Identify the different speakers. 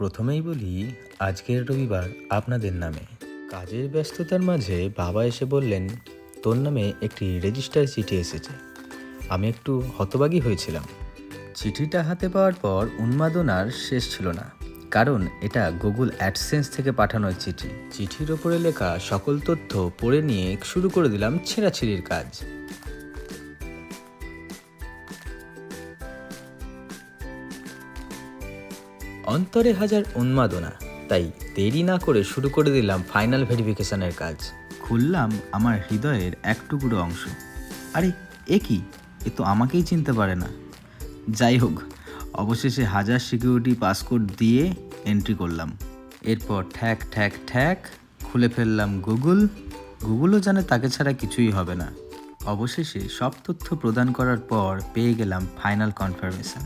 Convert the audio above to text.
Speaker 1: প্রথমেই বলি, আজকের রবিবার আপনাদের নামে। কাজের ব্যস্ততার মাঝে বাবা এসে বললেন, তোর নামে একটি রেজিস্টার চিঠি এসেছে। আমি একটু হতবাগী হয়েছিলাম। চিঠিটা হাতে পাওয়ার পর উন্মাদনার শেষ ছিল না, কারণ এটা গুগল অ্যাডসেন্স থেকে পাঠানো চিঠি। চিঠির ওপরে লেখা সকল তথ্য পড়ে নিয়ে শুরু করে দিলাম ছেঁড়াছিঁড়ির কাজ। অন্তরে হাজার উন্মাদনা, তাই দেরি না করে শুরু করে দিলাম ফাইনাল ভেরিফিকেশনের কাজ। খুললাম আমার হৃদয়ের এক টুকরো অংশ। আরে এ কি, এ তো আমাকেই চিনতে পারে না। যাই হোক, অবশেষে হাজার সিকিউরিটি পাসকোড দিয়ে এন্ট্রি করলাম। এরপর ঠ্যাক ঠ্যাক ঠ্যাক খুলে ফেললাম গুগলও জানে তাকে ছাড়া কিছুই হবে না। অবশেষে সব তথ্য প্রদান করার পর পেয়ে গেলাম ফাইনাল কনফার্মেশন।